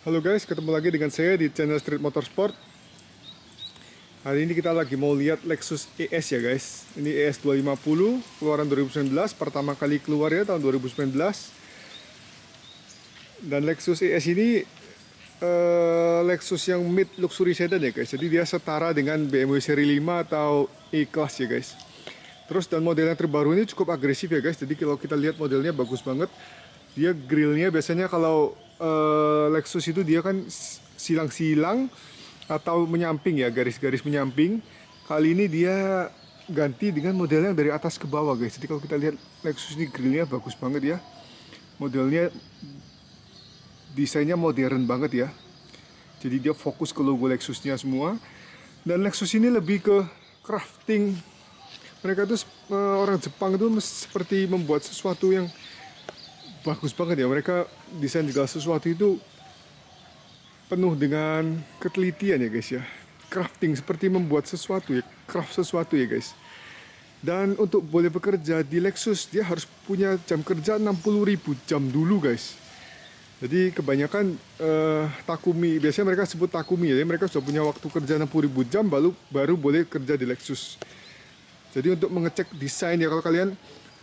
Halo guys, ketemu lagi dengan saya di channel Street Motorsport. Hari ini kita lagi mau lihat Lexus ES ya guys. Ini ES 250 keluaran 2019, pertama kali keluar ya tahun 2019. Dan Lexus ES ini Lexus yang mid luxury sedan ya guys. Jadi dia setara dengan BMW seri 5 atau E-Class ya guys. Terus dan model yang terbaru ini cukup agresif ya guys. Jadi kalau kita lihat modelnya bagus banget. Dia grillnya biasanya kalau Lexus itu dia kan silang-silang atau menyamping ya, garis-garis menyamping. Kali ini dia ganti dengan modelnya dari atas ke bawah guys. Jadi kalau kita lihat Lexus ini grillnya bagus banget ya. Modelnya desainnya modern banget ya. Jadi dia fokus ke logo Lexusnya semua. Dan Lexus ini lebih ke crafting. Mereka tuh orang Jepang itu seperti membuat sesuatu yang bagus banget ya. Mereka desain segala sesuatu itu penuh dengan ketelitian ya guys ya. Crafting, seperti membuat sesuatu ya, craft sesuatu ya guys. Dan untuk boleh bekerja di Lexus dia harus punya jam kerja 60.000 jam dulu guys. Jadi kebanyakan Takumi, biasanya mereka sebut Takumi ya. Jadi mereka sudah punya waktu kerja 60.000 jam baru boleh kerja di Lexus. Jadi untuk mengecek desain ya, kalau kalian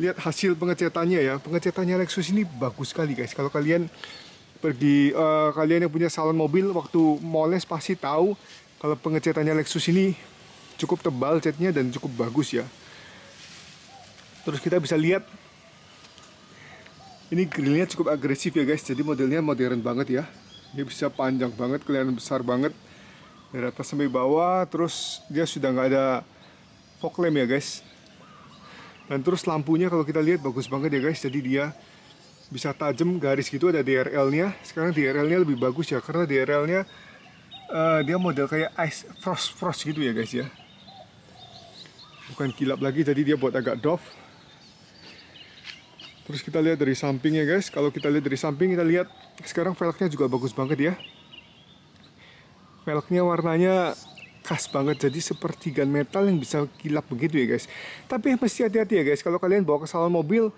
lihat hasil pengecatannya ya, pengecatannya Lexus ini bagus sekali guys. Kalau kalian pergi, kalian yang punya salon mobil waktu moles pasti tahu kalau pengecatannya Lexus ini cukup tebal catnya dan cukup bagus ya. Terus kita bisa lihat ini grillnya cukup agresif ya guys. Jadi modelnya modern banget ya. Dia bisa panjang banget, kelihatan besar banget dari atas sampai bawah. Terus dia sudah nggak ada fog lamp ya guys. Dan terus lampunya kalau kita lihat bagus banget ya guys. Jadi dia bisa tajam garis gitu, ada DRL-nya. Sekarang DRL-nya lebih bagus ya, karena DRL-nya dia model kayak ice frost gitu ya guys ya. Bukan kilap lagi, jadi dia buat agak doff. Terus kita lihat dari sampingnya guys. Kalau kita lihat dari samping, kita lihat sekarang velgnya juga bagus banget ya. Velgnya warnanya khas banget, jadi seperti gunmetal yang bisa kilap begitu ya guys. Tapi mesti hati-hati ya guys, kalau kalian bawa ke salon mobil,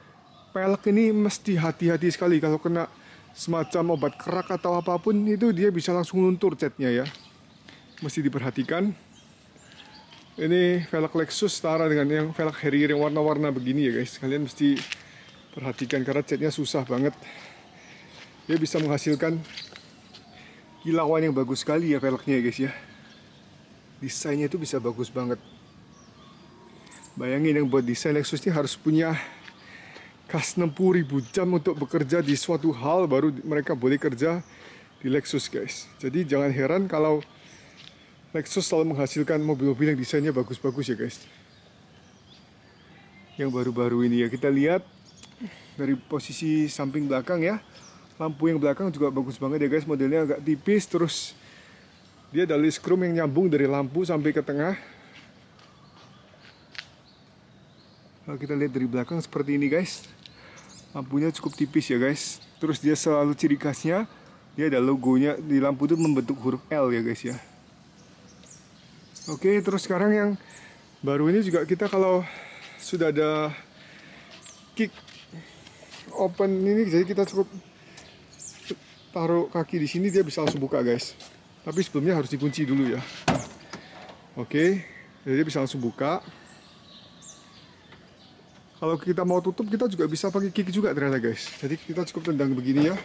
pelek ini mesti hati-hati sekali. Kalau kena semacam obat kerak atau apapun itu dia bisa langsung luntur catnya ya. Mesti diperhatikan. Ini velg Lexus setara dengan yang velg Harrier yang warna-warna begini ya guys. Kalian mesti perhatikan karena catnya susah banget. Dia bisa menghasilkan kilauan yang bagus sekali ya velgnya ya guys ya. Desainnya itu bisa bagus banget. Bayangin yang buat desain Lexus ini harus punya kas 60.000 jam untuk bekerja di suatu hal baru mereka boleh kerja di Lexus guys. Jadi jangan heran kalau Lexus selalu menghasilkan mobil-mobil yang desainnya bagus-bagus ya guys. Yang baru-baru ini ya, kita lihat dari posisi samping belakang ya. Lampu yang belakang juga bagus banget ya guys, modelnya agak tipis. Terus dia ada list chrome yang nyambung dari lampu sampai ke tengah. Kalau kita lihat dari belakang seperti ini guys, lampunya cukup tipis ya guys. Terus dia selalu ciri khasnya, dia ada logonya di lampu itu membentuk huruf L ya guys ya. Oke, terus sekarang yang baru ini juga kita kalau sudah ada kick open ini, jadi kita cukup taruh kaki di sini dia bisa langsung buka guys. Tapi sebelumnya harus dikunci dulu ya. Oke, jadi dia bisa langsung buka. Kalau kita mau tutup, kita juga bisa pakai kick juga ternyata guys. Jadi kita cukup tendang begini ya.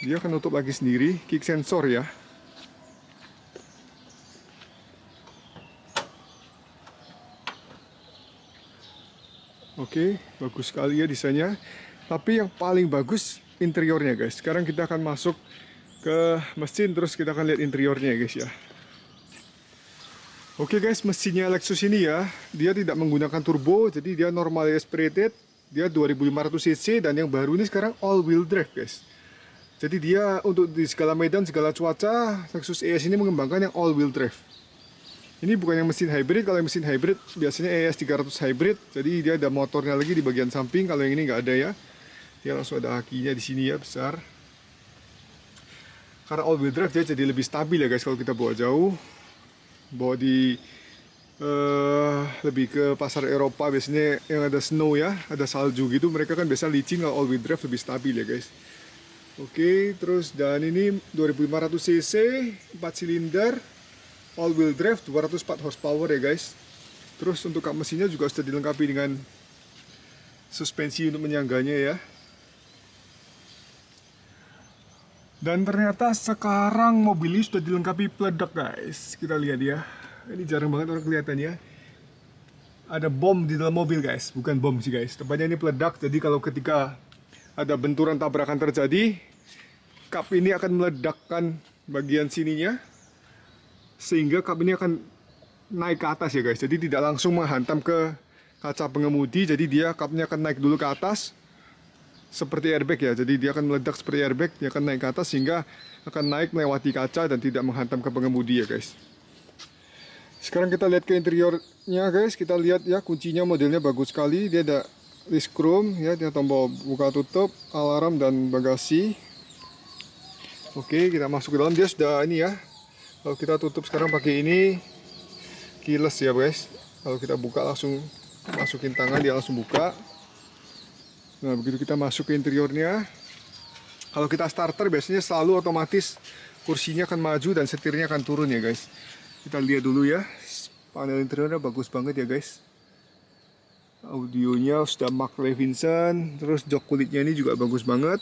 Dia akan tutup lagi sendiri, kick sensor ya. Oke, bagus sekali ya desainnya. Tapi yang paling bagus interiornya guys. Sekarang kita akan masuk ke mesin, terus kita akan lihat interiornya ya guys ya. Oke guys, mesinnya Lexus ini ya, dia tidak menggunakan turbo, jadi dia normal aspirated, dia 2500 cc, dan yang baru ini sekarang all wheel drive guys. Jadi dia untuk di segala medan, segala cuaca, Lexus ES ini mengembangkan yang all wheel drive. Ini bukan yang mesin hybrid. Kalau yang mesin hybrid biasanya ES 300 hybrid, jadi dia ada motornya lagi di bagian samping. Kalau yang ini nggak ada ya, dia langsung ada kakinya di sini ya, besar. Karena all wheel drive dia jadi lebih stabil ya guys kalau kita bawa jauh. Bawa di lebih ke pasar Eropa biasanya yang ada snow ya, ada salju gitu, mereka kan biasa licin. Kalau all wheel drive lebih stabil ya guys. Oke, terus dan ini 2500 cc, 4 silinder, all wheel drive, 204 horsepower ya guys. Terus untuk kap mesinnya juga sudah dilengkapi dengan suspensi untuk menyangganya ya. Dan ternyata sekarang mobil ini sudah dilengkapi peledak guys. Kita lihat ya. Ini jarang banget orang kelihatan ya. Ada bom di dalam mobil guys, bukan bom sih guys. Tepatnya ini peledak. Jadi kalau ketika ada benturan tabrakan terjadi, kap ini akan meledakkan bagian sininya, sehingga kap ini akan naik ke atas ya guys. Jadi tidak langsung menghantam ke kaca pengemudi. Jadi dia kapnya akan naik dulu ke atas seperti airbag ya. Jadi dia akan meledak seperti airbag, dia akan naik ke atas sehingga akan naik melewati kaca dan tidak menghantam ke pengemudi ya guys. Sekarang kita lihat ke interiornya guys. Kita lihat ya, kuncinya modelnya bagus sekali. Dia ada list chrome ya, dia tombol buka tutup, alarm dan bagasi. Oke, kita masuk ke dalam. Dia sudah ini ya. Kalau kita tutup sekarang pakai ini keyless ya guys. Kalau kita buka langsung masukin tangan, dia langsung buka. Nah, begitu kita masuk ke interiornya, kalau kita starter biasanya selalu otomatis kursinya akan maju dan setirnya akan turun ya guys. Kita lihat dulu ya. Panel interiornya bagus banget ya guys. Audionya sudah Mark Levinson. Terus jok kulitnya ini juga bagus banget.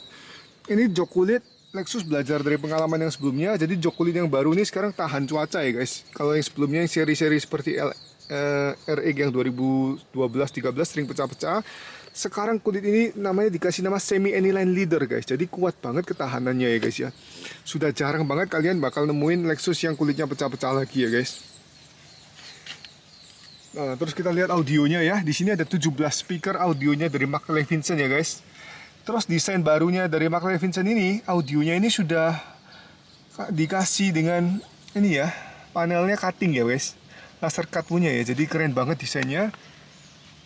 Ini jok kulit Lexus belajar dari pengalaman yang sebelumnya. Jadi jok kulit yang baru ini sekarang tahan cuaca ya guys. Kalau yang sebelumnya yang seri-seri seperti RX yang 2012-13 sering pecah-pecah. Sekarang kulit ini namanya dikasih nama semi aniline leather guys. Jadi kuat banget ketahanannya ya guys ya. Sudah jarang banget kalian bakal nemuin Lexus yang kulitnya pecah-pecah lagi ya guys. Nah, terus kita lihat audionya ya. Di sini ada 17 speaker audionya dari Mark Levinson ya guys. Terus desain barunya dari Mark Levinson ini, audionya ini sudah dikasih dengan ini ya, panelnya cutting ya guys. Laser cut punya ya. Jadi keren banget desainnya.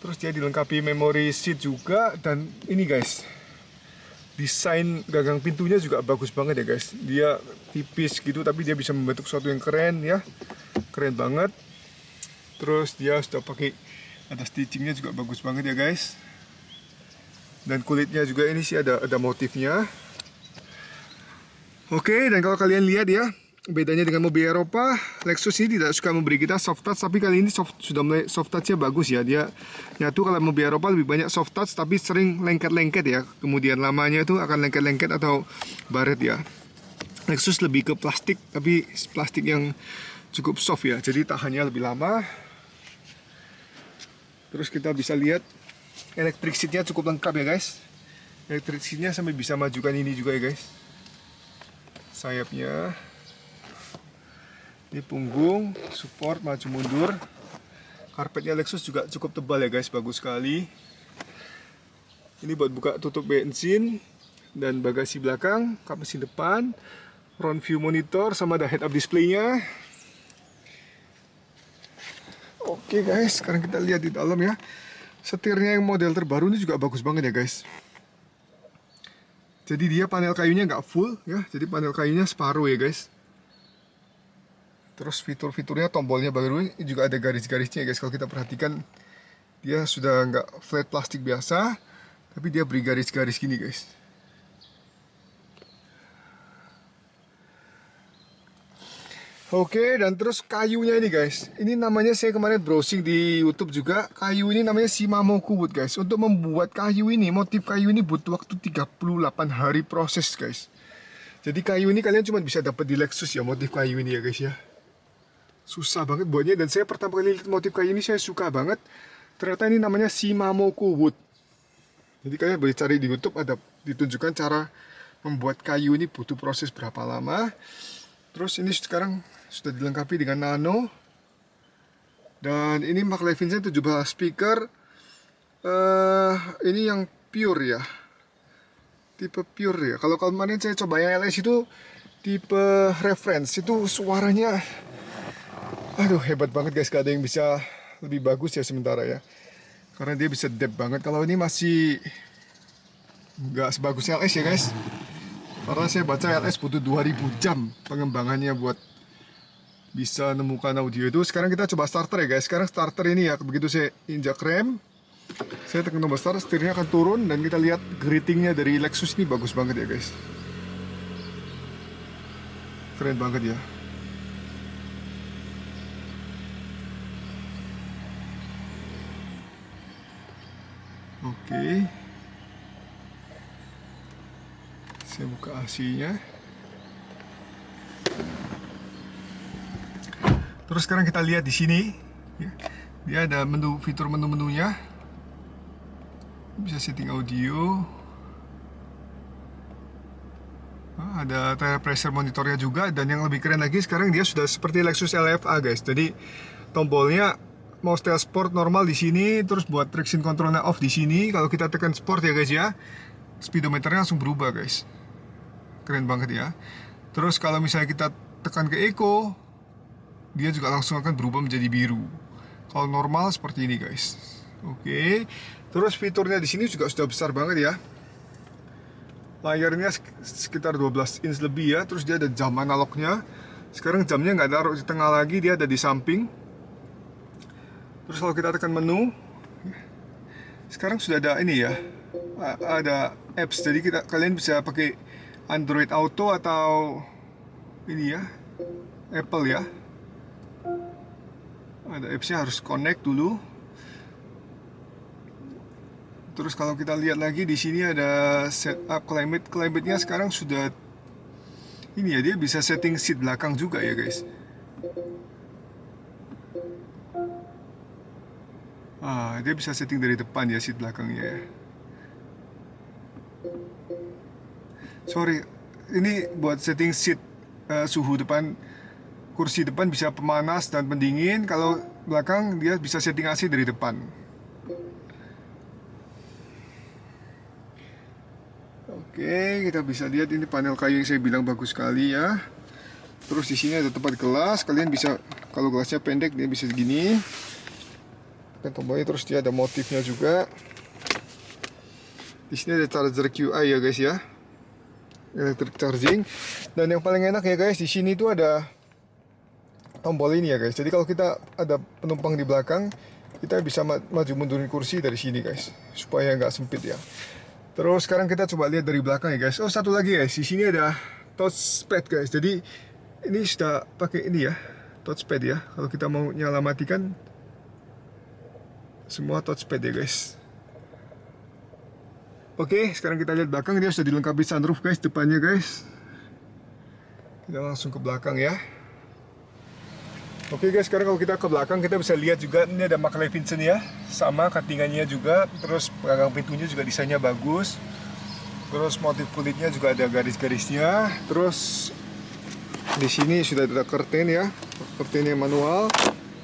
Terus dia dilengkapi memory seat juga. Dan ini guys, desain gagang pintunya juga bagus banget ya guys. Dia tipis gitu tapi dia bisa membentuk sesuatu yang keren ya. Keren banget. Terus dia sudah pakai, ada stitchingnya juga bagus banget ya guys. Dan kulitnya juga ini sih ada motifnya. Oke, dan kalau kalian lihat ya, bedanya dengan mobil Eropa, Lexus ini tidak suka memberi kita soft touch, tapi kali ini sudah mulai soft touchnya bagus ya. Dia nyatu, kalau mobil Eropa lebih banyak soft touch tapi sering lengket-lengket ya. Kemudian lamanya itu akan lengket-lengket atau baret ya. Lexus lebih ke plastik, tapi plastik yang cukup soft ya. Jadi tahannya lebih lama. Terus kita bisa lihat electric seatnya cukup lengkap ya guys. Electric seatnya sampai bisa majukan ini juga ya guys. Sayapnya. Ini punggung, support, maju mundur. Karpetnya Lexus juga cukup tebal ya guys, bagus sekali. Ini buat buka tutup bensin. Dan bagasi belakang, kap mesin depan, front view monitor, sama ada head up display-nya. Oke guys, sekarang kita lihat di dalam ya. Setirnya yang model terbaru ini juga bagus banget ya guys. Jadi dia panel kayunya nggak full ya, jadi panel kayunya separuh ya guys. Terus fitur-fiturnya, tombolnya baru ini juga ada garis-garisnya ya guys. Kalau kita perhatikan, dia sudah nggak flat plastik biasa, tapi dia beri garis-garis gini guys. Oke, dan terus kayunya ini guys. Ini namanya, saya kemarin browsing di YouTube juga. Kayu ini namanya Shimamoku Wood guys. Untuk membuat kayu ini, motif kayu ini butuh waktu 38 hari proses guys. Jadi kayu ini kalian cuma bisa dapat di Lexus ya, motif kayu ini ya guys ya. Susah banget buatnya, dan saya pertama kali lihat motif kayu ini saya suka banget. Ternyata ini namanya Shimamoku Wood. Jadi kalian boleh cari di YouTube, ada ditunjukkan cara membuat kayu ini butuh proses berapa lama. Terus ini sekarang sudah dilengkapi dengan nano. Dan ini Mark Levinson 17 speaker. Ini yang pure ya. Tipe pure ya. Kalau kemarin saya coba yang LS itu tipe reference. Itu suaranya, aduh hebat banget guys. Gak ada yang bisa lebih bagus ya sementara ya. Karena dia bisa depth banget. Kalau ini masih gak sebagus LS ya guys. Karena saya baca LS butuh 2000 jam pengembangannya buat bisa nemukan audio itu. Sekarang kita coba starter ya guys. Sekarang starter ini ya, begitu saya injak rem, saya tekan tombol start, setirnya akan turun. Dan kita lihat grittingnya dari Lexus ini bagus banget ya guys. keren banget ya. Oke, saya buka AC-nya. Terus sekarang kita lihat di sini, ya, dia ada fitur menu-menunya. Bisa setting audio. Ada tire pressure monitornya juga, dan yang lebih keren lagi sekarang dia sudah seperti Lexus LFA guys. Jadi tombolnya mau style sport normal di sini, terus buat traction controlnya off di sini. Kalau kita tekan sport ya guys ya, speedometernya langsung berubah guys. Keren banget ya. Terus kalau misalnya kita tekan ke eco, dia juga langsung akan berubah menjadi biru. Kalau normal seperti ini guys. Oke. Terus fiturnya di sini juga sudah besar banget ya. Layarnya sekitar 12 inch lebih ya. Terus dia ada jam analognya. Sekarang jamnya nggak taruh di tengah lagi, dia ada di samping. Terus kalau kita tekan menu, sekarang sudah ada ini ya, ada apps. Jadi kalian bisa pakai Android Auto atau ini ya, Apple ya. Ada appsnya, harus connect dulu. Terus kalau kita lihat lagi di sini ada setup climate. Climate-nya sekarang sudah ini ya, dia bisa setting seat belakang juga ya guys. Dia bisa setting dari depan ya, seat belakangnya ya. Sorry, ini buat setting seat, suhu depan, kursi depan bisa pemanas dan pendingin. Kalau belakang dia bisa setting AC dari depan. Oke, kita bisa lihat ini panel kayu yang saya bilang bagus sekali ya. Terus di sini ada tempat gelas. Kalian bisa, kalau gelasnya pendek dia bisa segini. Dan tombolnya, terus dia ada motifnya juga. Di sini ada charger QI ya guys ya, electric charging. Dan yang paling enak ya guys, di sini tuh ada tombol ini ya guys. Jadi kalau kita ada penumpang di belakang, kita bisa maju mundurin kursi dari sini guys, supaya nggak sempit ya. Terus sekarang kita coba lihat dari belakang ya guys. Oh, satu lagi guys, di sini ada touchpad guys. Jadi ini sudah pakai ini ya, touchpad ya. Kalau kita mau nyala matikan, semua touchpad ya guys. Oke, sekarang kita lihat belakang. Dia sudah dilengkapi sunroof guys, depannya guys. Kita langsung ke belakang ya. Oke guys, sekarang kalau kita ke belakang, kita bisa lihat juga ini ada Mark Levinson ya, sama cuttingannya juga. Terus belakang pintunya juga desainnya bagus. Terus motif kulitnya juga ada garis-garisnya. Terus di sini sudah ada curtain ya, curtain yang manual.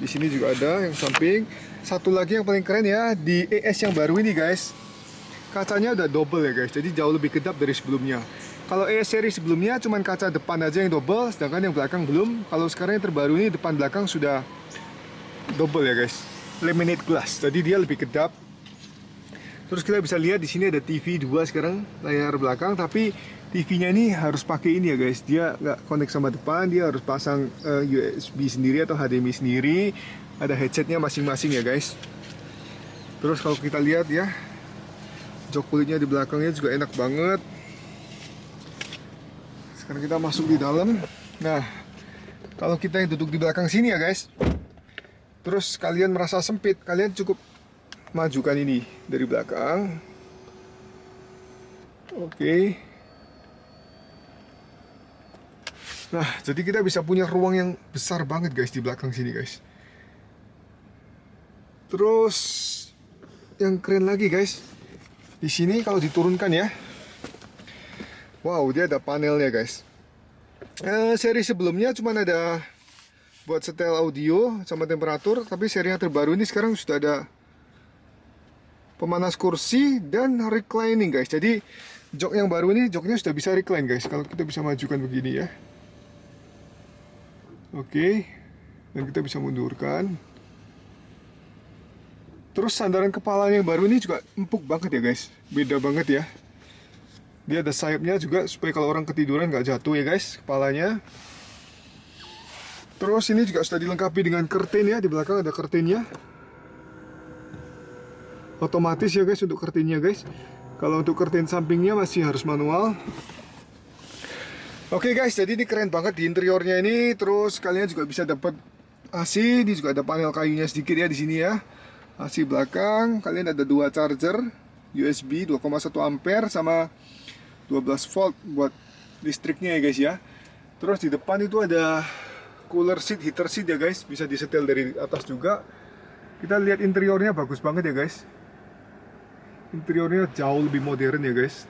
Di sini juga ada yang samping. Satu lagi yang paling keren ya, di ES yang baru ini guys, kacanya udah double ya guys, jadi jauh lebih kedap dari sebelumnya. Kalau ES seri sebelumnya cuma kaca depan aja yang double, sedangkan yang belakang belum. Kalau sekarang yang terbaru ini depan belakang sudah double ya guys, laminate glass, jadi dia lebih kedap. Terus kita bisa lihat di sini ada TV 2 sekarang, layar belakang, tapi TV-nya ini harus pakai ini ya guys, dia nggak connect sama depan, dia harus pasang USB sendiri atau HDMI sendiri. Ada headsetnya masing-masing ya guys. Terus kalau kita lihat ya, jok kulitnya di belakangnya juga enak banget. Sekarang kita masuk di dalam. Nah, kalau kita yang duduk di belakang sini ya guys, terus kalian merasa sempit, kalian cukup majukan ini dari belakang. Oke. Nah, jadi kita bisa punya ruang yang besar banget guys di belakang sini guys. Terus yang keren lagi guys, di sini kalau diturunkan ya, wow, dia ada panelnya guys. Seri sebelumnya cuma ada buat setel audio sama temperatur, tapi seri yang terbaru ini sekarang sudah ada pemanas kursi dan reclining guys. Jadi jok yang baru ini, joknya sudah bisa recline guys. Kalau kita bisa majukan begini ya. Oke, dan kita bisa mundurkan. Terus sandaran kepala yang baru ini juga empuk banget ya guys, beda banget ya. Dia ada sayapnya juga supaya kalau orang ketiduran nggak jatuh ya guys kepalanya. Terus ini juga sudah dilengkapi dengan curtain ya, di belakang ada curtainnya. Otomatis ya guys untuk curtainnya guys. Kalau untuk curtain sampingnya masih harus manual. Oke guys, jadi ini keren banget di interiornya ini. Terus kalian juga bisa dapat AC. Ini juga ada panel kayunya sedikit ya di sini ya. AC belakang. Kalian ada dua charger USB 2,1 ampere sama 12 volt buat listriknya ya guys ya. Terus di depan itu ada cooler seat, heater seat ya guys. Bisa disetel dari atas juga. Kita lihat interiornya bagus banget ya guys. Interiornya jauh lebih modern ya guys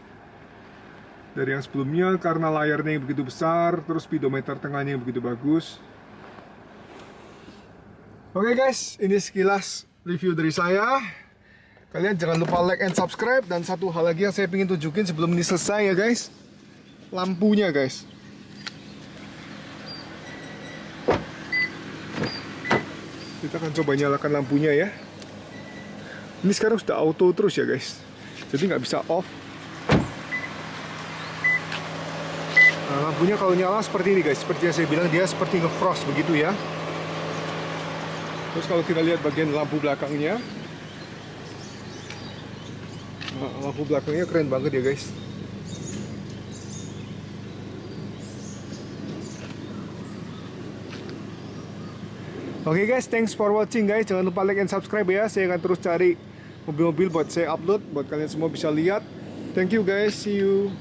dari yang sebelumnya, karena layarnya yang begitu besar, terus speedometer tengahnya yang begitu bagus. Oke guys, ini sekilas review dari saya. Kalian jangan lupa like and subscribe. Dan satu hal lagi yang saya ingin tunjukin sebelum ini selesai ya guys, lampunya guys. Kita akan coba nyalakan lampunya ya. Ini sekarang sudah auto terus ya guys, jadi nggak bisa off. Nah, lampunya kalau nyala seperti ini guys, seperti yang saya bilang, dia seperti nge-frost begitu ya. Terus kalau kita lihat bagian lampu belakangnya, nah, lampu belakangnya keren banget ya guys. Oke guys, thanks for watching guys. Jangan lupa like and subscribe ya. Saya akan terus cari mobil-mobil buat saya upload, buat kalian semua bisa lihat. Thank you guys, see you.